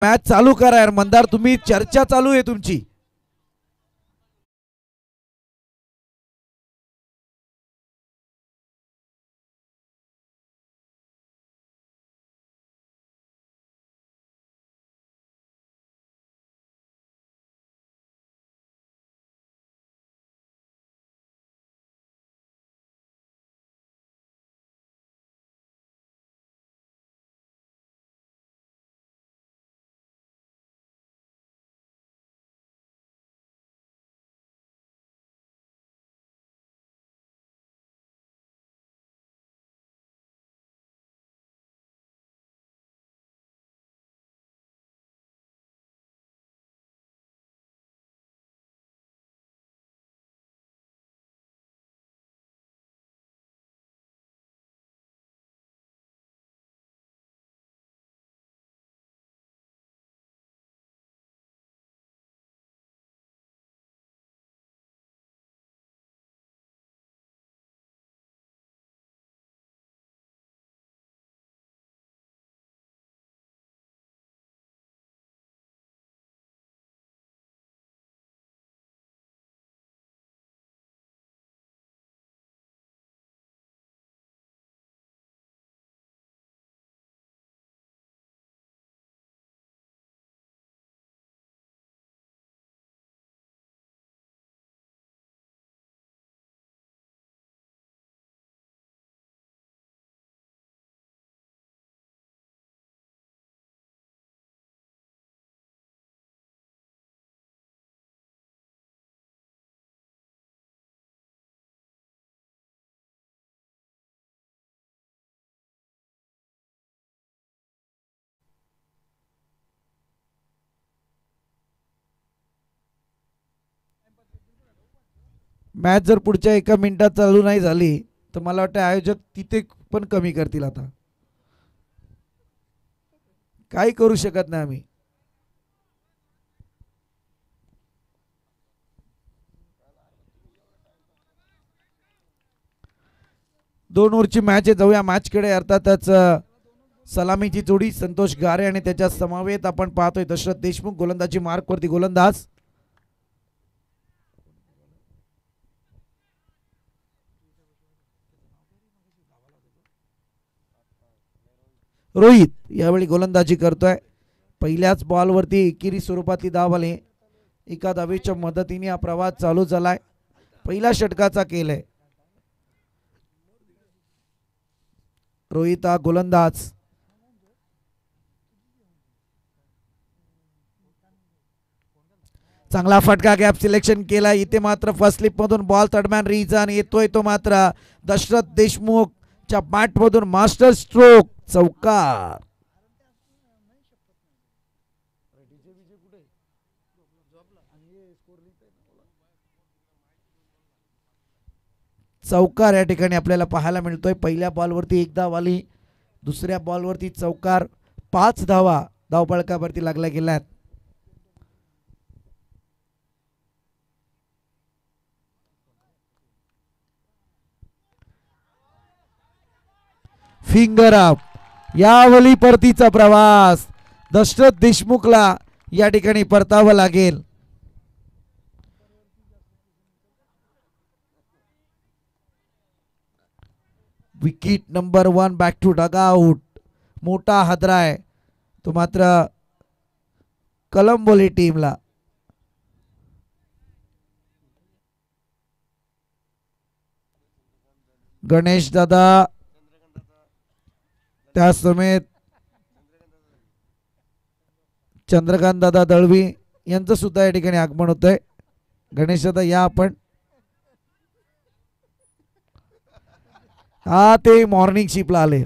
Match चालू करा यार मंदार, तुम्ही चर्चा चालू आहे तुमची. मॅच जर पुढच्या 1 मिनिटात चालू नाही झाली तर मला वाटतं आयोजक तिथे पण कमी करतील. आता काही करू शकत नाही आम्ही. दोन ओव्हरची मॅच आहे. जाऊया मॅचकडे. अर्थातच सलामीची जोडी संतोष गारे आणि त्याच्या समवेत आपण पाहतोय दशरथ देशमुख. गोलंदाजी मार्कवरती गोलंदाज रोहित यावेळी गोलंदाजी करतोय. पहिल्याच बॉलवरती एकेरी स्वरूपातली धाव आली. एका धावेच्या मदतीने हा प्रवास चालू झालाय. पहिल्या षटकाचा केलाय. रोहित हा गोलंदाज. चांगला फटका गॅप सिलेक्शन केला. इथे मात्र फर्स्ट स्लिप मधून बॉल तडम्यान रिझन येतोय तो मात्र दशरथ देशमुखच्या बॅट मधून मास्टर स्ट्रोक चौकार. चौकार या ठिकाणी आपल्याला पाहायला मिळतोय. पहिल्या बॉलवरती एक धाव आली. दुसऱ्या बॉलवरती चौकार. 5 धावा धावफलकावरती लागल्या गेल्यात. Finger up. यावली परतीचा प्रवास दशरथ देशमुखला या ठिकाणी परतावं लागेल. Wicket number 1 back to dugout. मोठा हादरा आहे तो मात्र कलंबोली टीमला. गणेश दादा त्या समेत चंद्रकांत दादा दळवी यांचं सुद्धा या ठिकाणी आगमन होत आहे. गणेश दादा या आपण. हा ते मॉर्निंग शिपला आले.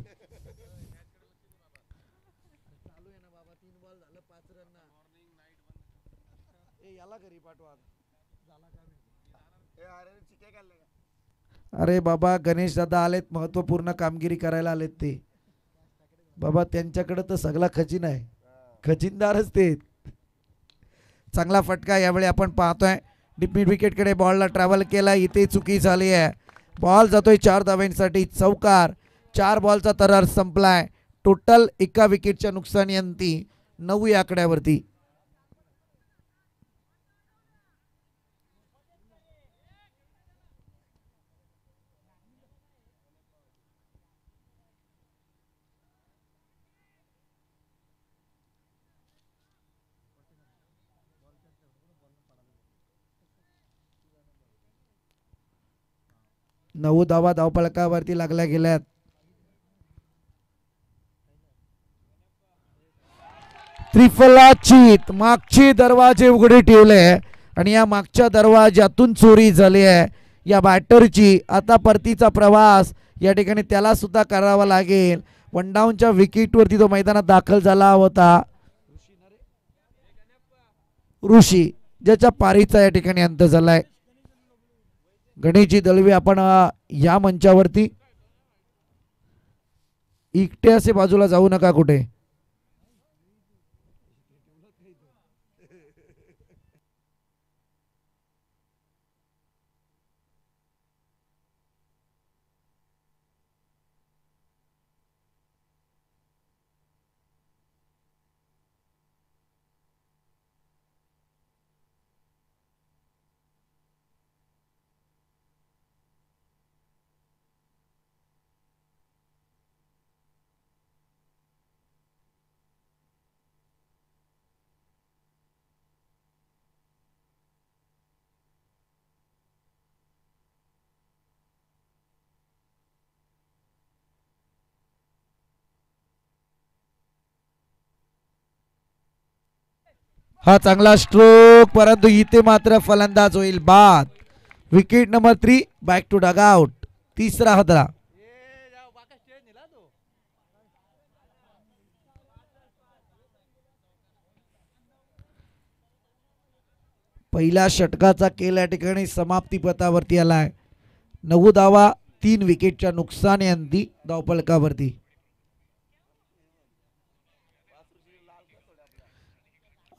अरे बाबा गणेश दादा आलेत. महत्वपूर्ण कामगिरी करायला आलेत ते. बाबा त्यांच्याकडे तर सगळा खजिना आहे. खजिनदारच ते. चांगला फटका यावेळी आपण पाहतोय. डीप मिड विकेटकडे बॉलला ट्रॅव्हल केला. इथे चुकी झाली आहे. बॉल जातोय 4 धावांसाठी. चौकार. 4 बॉलचा तरार संपलाय. टोटल एका विकेटच्या नुकसानी अंती 9 या आकड्यावरती. नऊ धावा धावपळकावरती लागल्या गेल्यात. त्रिफलाचीत मागचे दरवाजे उघडे ठेवले आणि या मागच्या दरवाज्यातून चोरी झाली आहे या बॅटरची. आता परतीचा प्रवास या ठिकाणी त्याला सुद्धा करावा लागेल. 1 डाऊनच्या विकेटवरती तो मैदानात दाखल झाला होता ऋषी, ज्याच्या पारीचा या ठिकाणी अंत झालाय. गणेशजी दळवी आपण या मंचावरती एकटे असे बाजूला जाऊ नका कुठे. हा चांगला स्ट्रोक, परंतु इथे मात्र फलंदाज होईल बाद. Wicket number 3, back to dugout. तिसरा हदरा. पहिल्या षटकाचा खेळ या ठिकाणी समाप्ती पथावरती आलाय. 9 धावा 3 विकेटच्या नुकसानीअंती धावपळकावरती.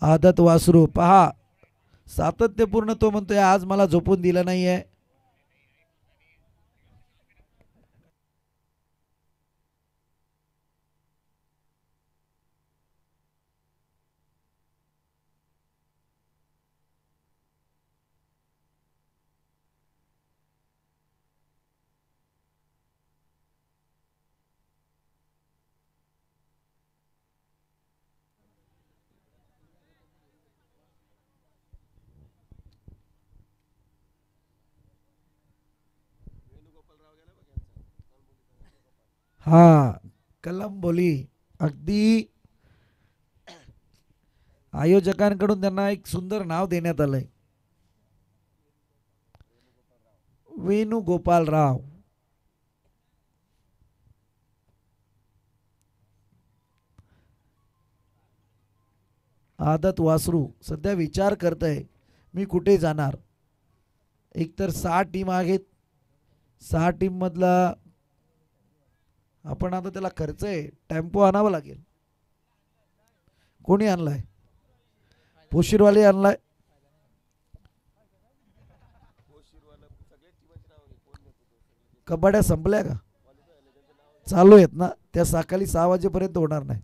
आदत वासरू पहा, सातत्यपूर्ण तो म्हणतोय आज मला झोपून दिलं नाहीये. हा कलम बोली अगदी आयोजकांकडून त्यांना एक सुंदर नाव देण्यात आलंय, वेणुगोपालराव. आदत वासरू सध्या विचार करतय मी कुठे जाणार. एकतर 6 टीम आहेत, 6 टीम मधला आपण आता त्याला खर्च आहे, टेम्पो आणावा लागेल. कोणी आणलाय? पोशीरवाले आणलाय. कबड्ड्या संपल्या का? चालू आहेत ना, त्या सकाळी 6 वाजेपर्यंत होणार नाही.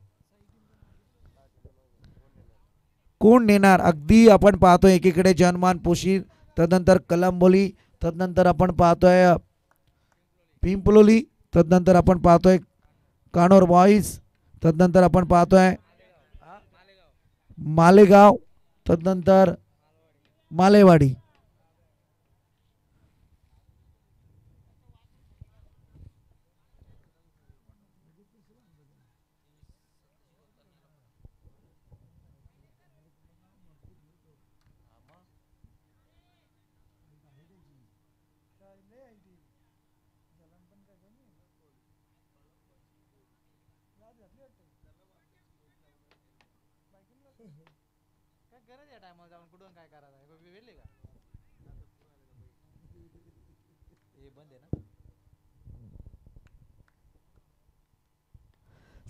कोण नेणार? अगदी आपण पाहतोय एकीकडे जनमान पोशीर, तदनंतर कलंबोली, तदनंतर आपण पाहतोय पिंपलोली, तदनंतर आपण पाहतोय कानोर बॉईज, तदनंतर आपण पाहतोय मालेगाव, तदनंतर मालेवाडी.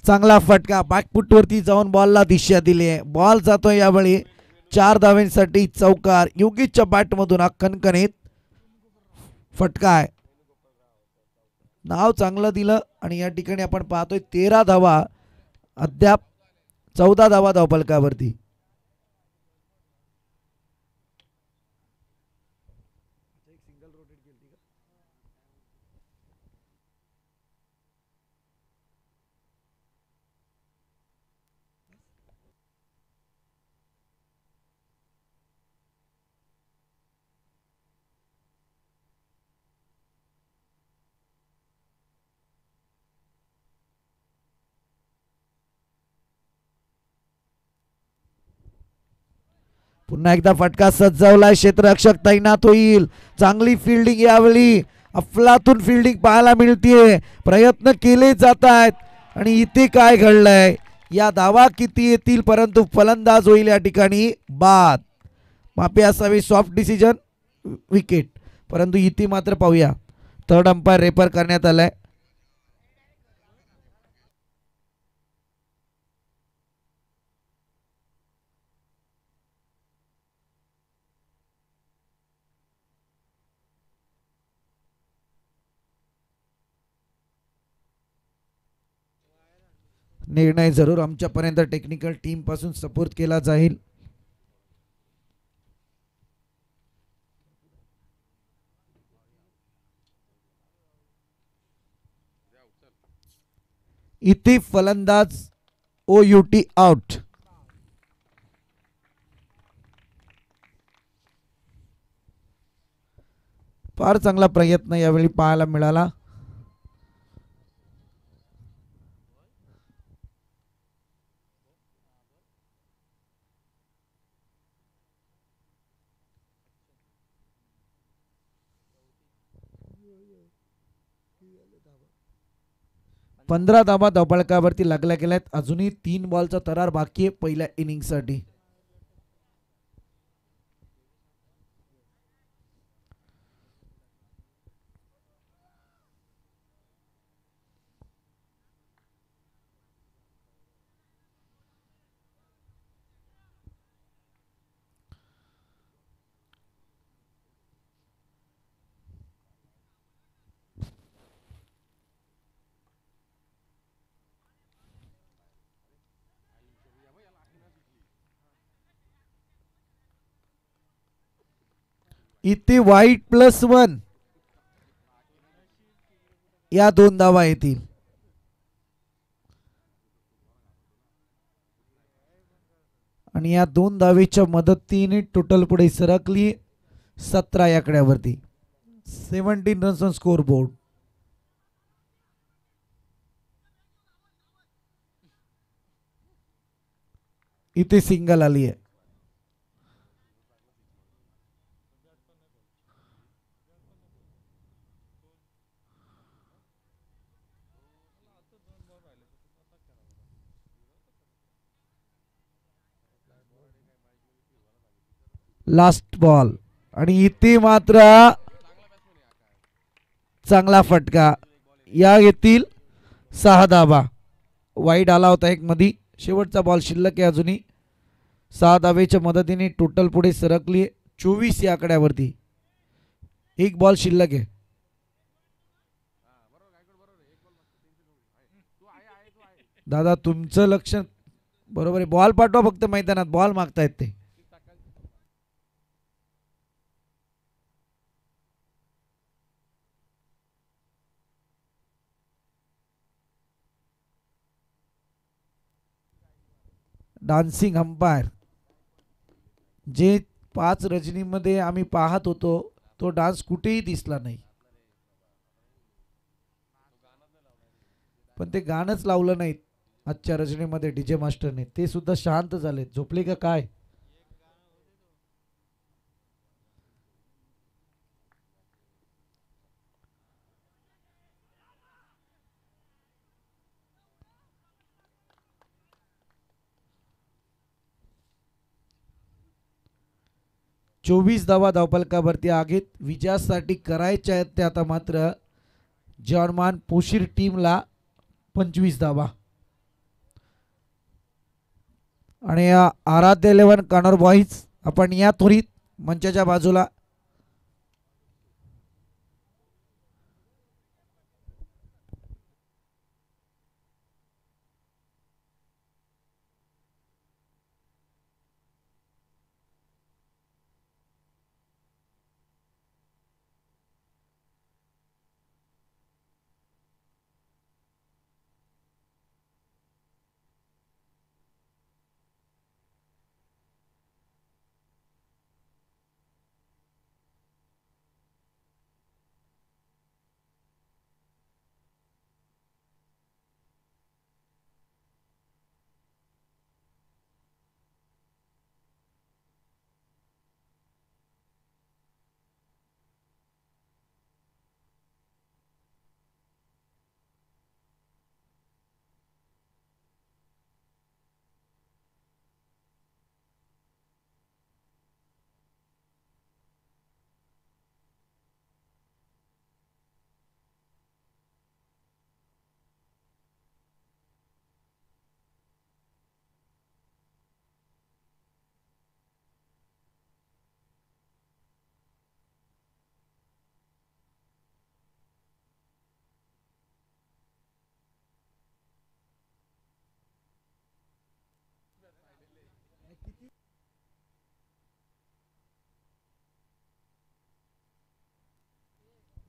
चांगला फटका बॅकफुटवरती जाऊन बॉलला दिशा दिली आहे. बॉल जातोय यावेळी 4 धावांसाठी चौकार. योगेशच्या बॅटमधून हा कणकणीत फटका आहे. नाव चांगलं दिलं आणि या ठिकाणी आपण पाहतोय 13 धावा अद्याप 14 धावा धावफलकावरती. पुन्हा एकदा फटका सज्जवलाय क्षेत्ररक्षक तैनात होईल. चांगली फिल्डिंग यावेळी अफलातून फिल्डिंग पाहायला मिळतीये. प्रयत्न केले जात आहेत आणि इथे काय घडलंय, या धावा किती येतील परंतु फलंदाज होईल या ठिकाणी बाद. माफी असावी, सॉफ्ट डिसिजन, विकेट. परंतु इथे मात्र पाहूया थर्ड अंपायर रेफर करण्यात आलाय. निर्णय जरूर आमच्यापर्यंत टेक्निकल टीम पासून सपोर्ट केला जाईल. इथे फलंदाज OUT आउट. फार चांगला प्रयत्न यावेळी पाहायला मिळाला. पंधरा धावा धावफलकावरती लागल्या गेल्यात. अजूनही 3 बॉलचा तरार बाकी आहे पहिल्या इनिंग साठी. इथे वाईट +1 या 2 धावा येतील. आणि या 2 धावेच्या मदतीने टोटल पुढे सरकली 17 या आकड्यावरती. 17 रन्स ऑन स्कोर बोर्ड. इथे सिंगल आली आहे. लास्ट बॉल आणि इथे मात्र चांगला फटका. या येतील 6 धावा. वाईड आला होता एक मधी. शेवटचा बॉल शिल्लक आहे अजूनही. 6 धावेच्या मदतीने टोटल पुढे सरकली 24 या आकड्यावरती. एक बॉल शिल्लक आहे. दादा तुमचं लक्ष बरोबर आहे. बॉल पाठवा फक्त मैदानात. बॉल मागतायत ते. डान्सिंग अंपायर जे 5 रजनीमध्ये आम्ही पाहत होतो तो डान्स कुठेही दिसला नाही. पण ते गाणंच लावलं नाही आजच्या रजनीमध्ये डीजे मास्टरने. ते सुद्धा शांत झाले. झोपले का काय. चोवीस धावा धावफलकावरती आगीत. विजयासाठी करायच्या आहेत ते आता मात्र जॉनमान पोशीर टीमला 25 धावा. आणि आराध्य 11 कानोर बॉईज आपण या त्वरित मंचाच्या बाजूला.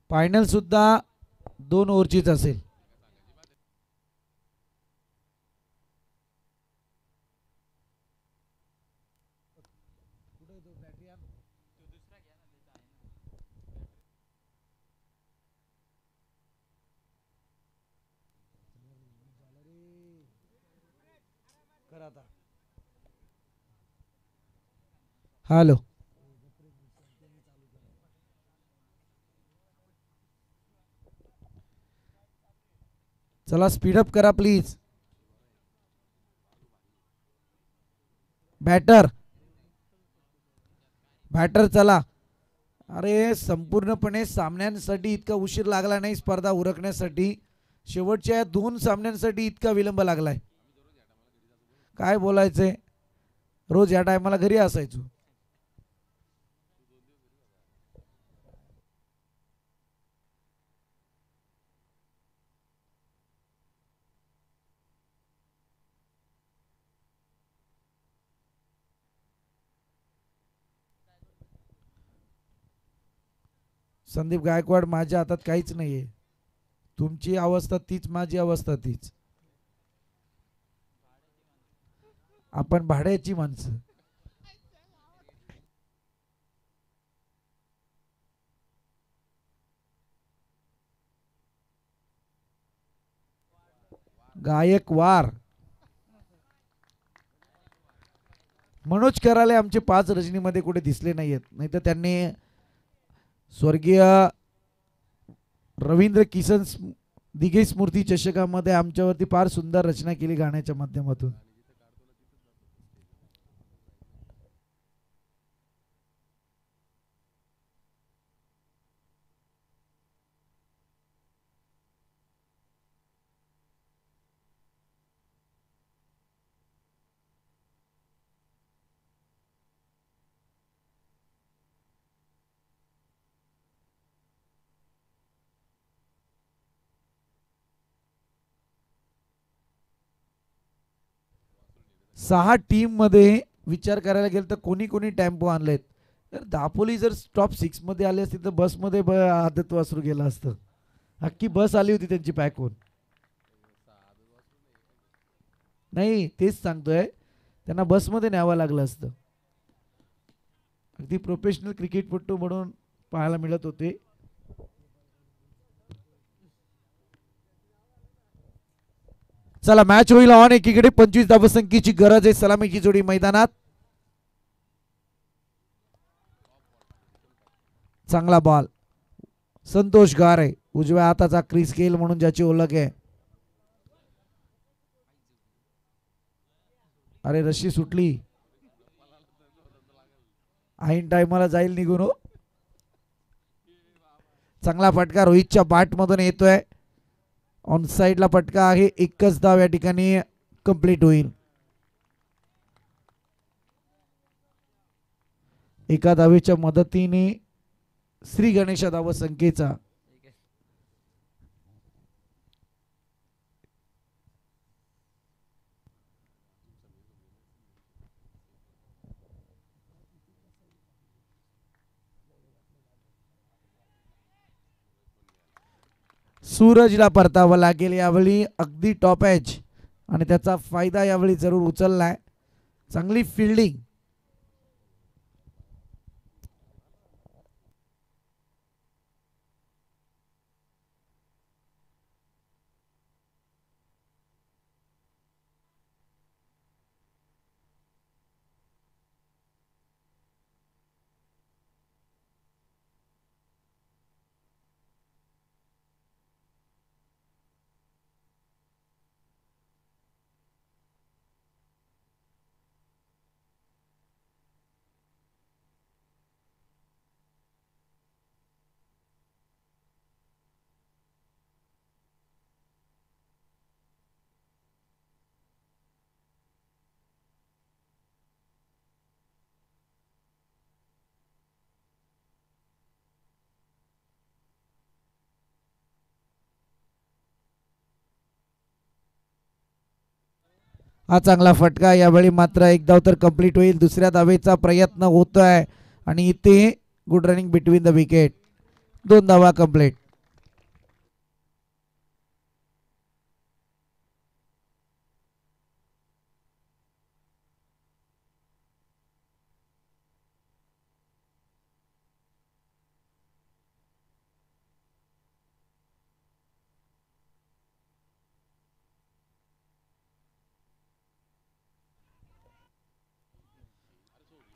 फायनल सुद्धा 2 ओव्हरचीच असेल. हॅलो. चला स्पीडअप करा प्लीज. बॅटर बॅटर चला. अरे संपूर्णपणे सामन्यांसाठी इतका उशीर लागला नाही स्पर्धा उरकण्यासाठी. शेवटच्या 2 सामन्यांसाठी इतका विलंब लागलाय. काय बोलायचंय. रोज या टायमाला घरी असायचो. संदीप गायकवाड माझ्या हातात काहीच नाहीये. तुमची अवस्था तीच माझी अवस्था तीच. आपण भाड्याची माणसं. गायकवाड मनोज कराले आमचे 5 रजनीमध्ये कुठे दिसले नाहीयेत. नाहीतर त्यांनी स्वर्गीय रवींद्र किसन दिघे स्मृती चषकामध्ये आमच्यावरती फार सुंदर रचना केली गाण्याच्या माध्यमातून. सहा टीम मध्ये विचार करायला गेलं तर कोणी कोणी टेम्पो आणलेत. तर दापोली जर टॉप 6 मध्ये आले असते तर बसमध्ये आदत वासरू गेला असतं. अख्खी बस आली होती त्यांची पॅक होऊन. नाही तेच सांगतोय. त्यांना बसमध्ये न्यावं लागलं असतं. अगदी प्रोफेशनल क्रिकेटपटू म्हणून पाहायला मिळत होते. चला मॅच होईल ऑन. एकीकडे 25 धावसंख्येची गरज आहे. सलामीची जोडी मैदानात. चांगला बॉल. संतोष गारे उजव्या हाताचा क्रिस गेल म्हणून ज्याची ओळख आहे. अरे रशी सुटली. ऐन टायमाला जाईल निघून हो. चांगला फटका रोहितच्या बॅट मधून येतोय. ऑन साइडला फटका आहे. एकच धाव या ठिकाणी कंप्लीट होईल. एका धावेच्या मदतीने श्री गणेश धाव संख्येचा सूरजला परतावं लागेल यावेळी. अगदी टॉप एज आणि त्याचा फायदा यावेळी जरूर उचललाय. चांगली फिल्डिंग. हा चांगला फटका. यावेळी मात्र एक धाव तर कंप्लीट होईल. दुसऱ्या धावेचा प्रयत्न होतोय आणि इथे good running between the wicket. 2 धावा कंप्लीट.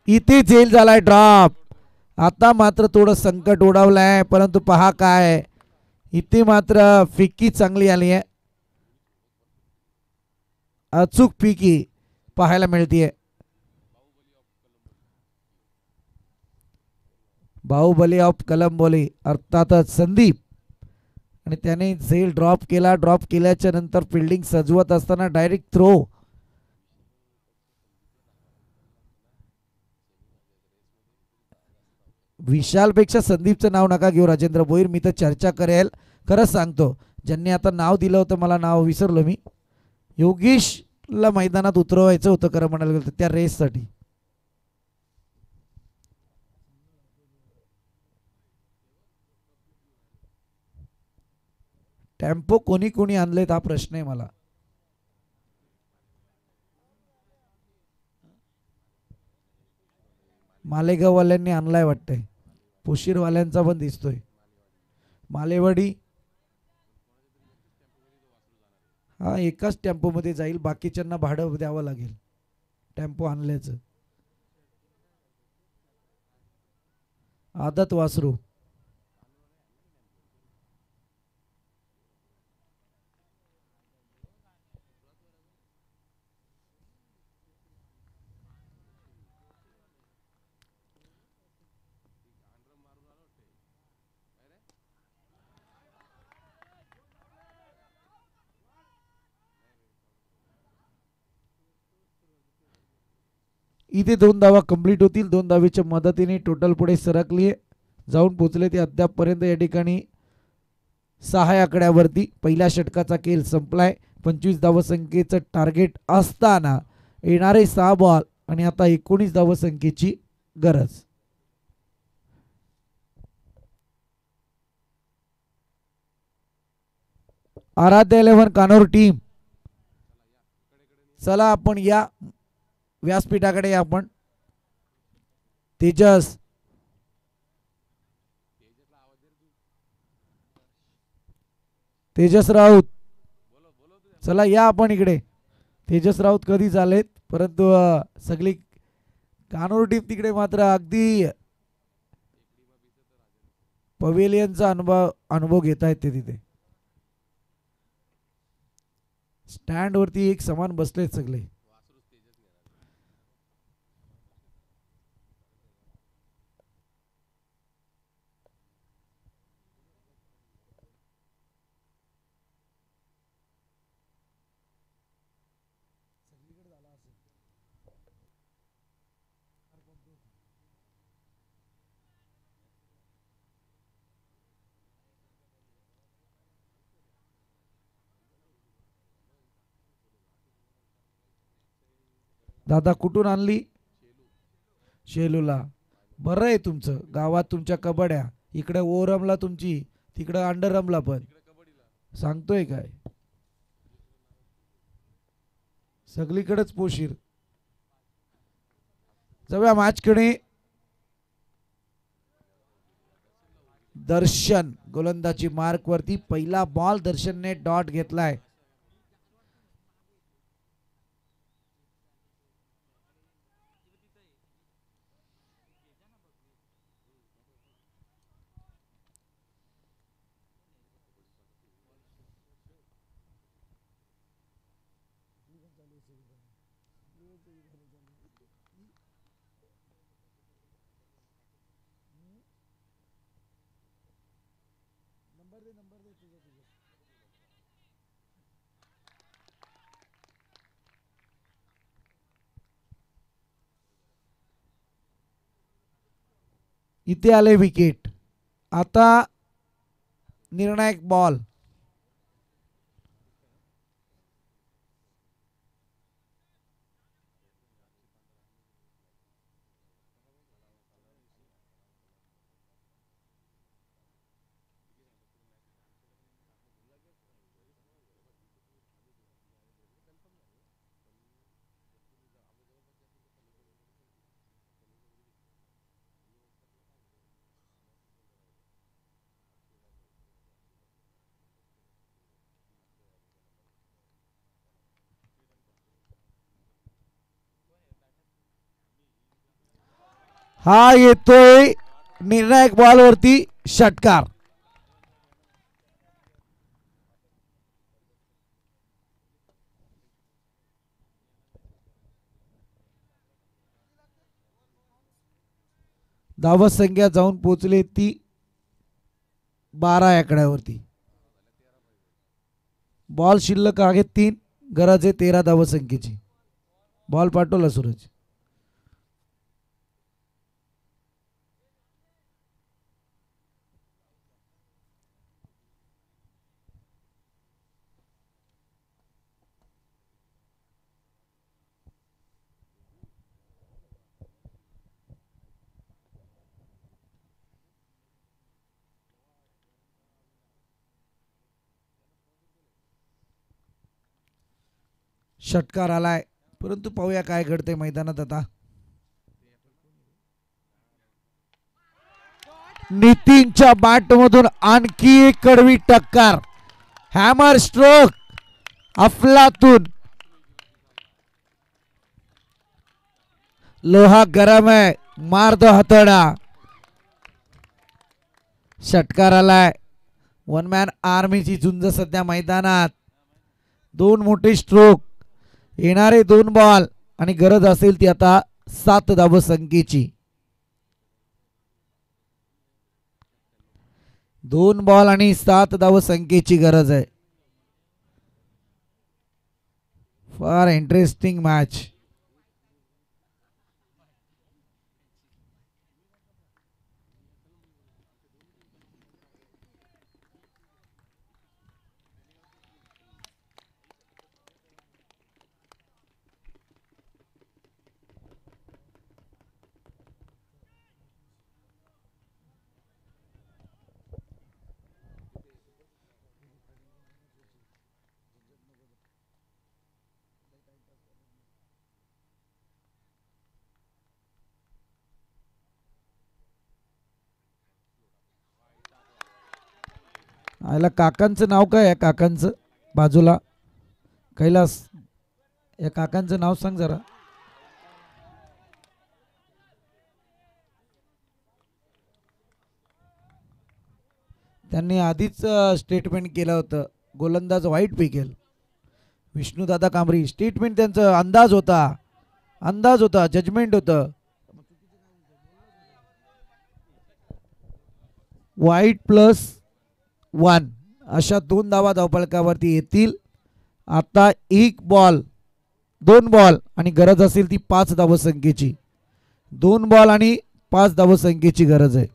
इथे झेल झालाय ड्रॉप. आता मात्र थोडं संकट ओढवलंय, परंतु पहा काय इथे मात्र फिक्की चांगली आली आहे. अचूक फिकी पाहायला मिळतीये. बाहुबली ऑफ कलंबोली अर्थातच संदीप, आणि त्याने झेल ड्रॉप केला. ड्रॉप केल्याच्या नंतर फिल्डिंग सजवत असताना डायरेक्ट थ्रो. विशालपेक्षा संदीपचं नाव नका घेऊ राजेंद्र भोईर. मी तर चर्चा करेल. खरंच सांगतो, ज्यांनी आता नाव दिलं होतं मला नाव विसरलो मी. योगेशला मैदानात उतरवायचं होतं खरं म्हणायला गेलं त्या रेससाठी. टेम्पो कोणी कोणी आणलेत हा प्रश्न आहे मला. मालेगाववाल्यांनी आणलाय वाटतंय. पुशीरवाल्यांचा पण दिसतोय. मालेवाडी हा एकाच टेम्पोमध्ये जाईल. बाकीच्यांना भाडं द्यावं लागेल टेम्पो आणल्याचं. आदत वासरू. इथे 2 धावा कंप्लीट होतील. 2 धावेच्या मदतीने टोटल पुढे सरकली जाऊन पोचले ते अद्यापपर्यंत या ठिकाणी 6 आकड्यावरती. पहिल्या षटकाचा खेळ संपलाय. 25 धावसंख्येचं टार्गेट असताना येणारे 6 बॉल आणि आता 19 धावसंख्येची गरज. आराध्य 11 कानोर टीम, चला आपण या व्यासपीठाकडे. आपण तेजस तेजस राऊत, चला या आपण इकडे. तेजस राऊत कधी झालेत, परंतु सगळी कानोर टीम तिकडे मात्र अगदी पवेलियनचा अनुभव घेत आहेत ते. तिथे स्टँड वरती एक समान बसलेत सगळे. दादा कुठून आणली? शेलूला. बरं आहे तुमचं, गावात तुमच्या कबड्या. इकडे ओरमला तुमची, तिकडे अंडरमला पण. सांगतोय काय, सगळीकडेच पोशीर. जाऊया मॅचकडे. दर्शन गोलंदाजी मार्क वरती. पहिला बॉल दर्शनने डॉट घेतलाय. इथे आले विकेट. आता निर्णायक बॉल. हा येतोय निर्णायक बॉलवरती षटकार. धावत संख्या जाऊन पोहोचली ती 12 आकड्यावरती. बॉल शिल्लक आहे 3, गरज आहे 13 धावत संख्येची. बॉल पाठवला सूरज. षटकार आलाय, परंतु पाहूया काय घडते मैदानात आता. नितीनच्या बॅट मधून आणखी एक कडवी टक्कर. हॅमर स्ट्रोक अफलातून. लोहा गरम आहे, मार दो हथौड़ा. षटकार आलाय. वन मॅन आर्मीची झुंज सध्या मैदानात. 2 मोठे स्ट्रोक, येणारे 2 बॉल आणि गरज असेल ती आता 7 धाव संख्येची. 2 बॉल आणि 7 धाव संख्येची गरज आहे. फार इंटरेस्टिंग मॅच. आयला काकांचं नाव काय आहे? काकांचं बाजूला कैलास, या काकांचं नाव सांग जरा. त्यांनी आधीच स्टेटमेंट केलं होतं गोलंदाज वाईट फेकेल. विष्णुदादा कांबरी स्टेटमेंट त्यांचं अंदाज होता, जजमेंट होतं. वाईट +1 अशा 2 धावा धावफलकावरती येतील. आता 1 बॉल 2 बॉल आणि गरज असेल ती 5 धाव संख्येची. 2 बॉल आणि 5 धाव संख्येची गरज आहे.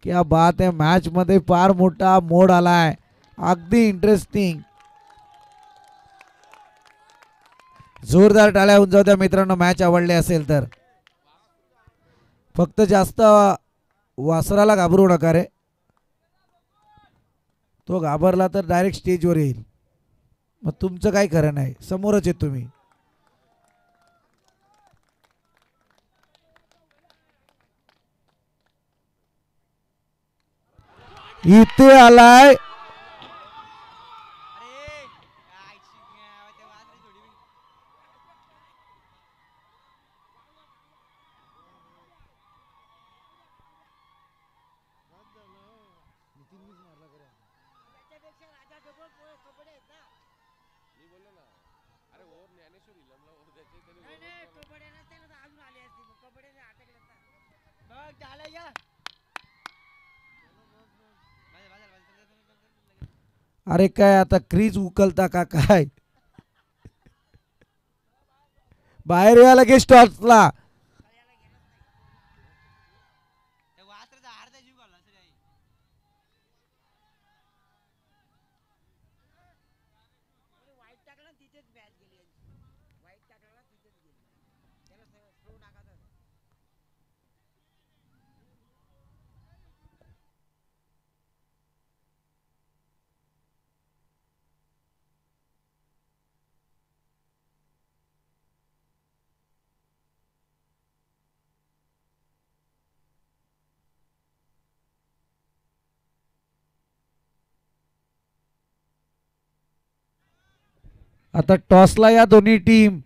क्या बात आहे. मॅच मध्ये फार मोठा मोड आलाय, अगदी इंटरेस्टिंग. जोरदार टाळ्या होऊन जाऊ द्या मित्रांनो, मॅच आवडली असेल तर. फक्त जास्त वासराला घाबरू नका रे, तो घाबरला तर डायरेक्ट स्टेजवर येईल, मग तुमचं काय खरं नाही. समोरच आहे तुम्ही. इथे आलाय अरे काय आता क्रीज उकलता का काय? बाहेर या लगेच टॉर्चला. आता टॉसला या दोन्ही टीम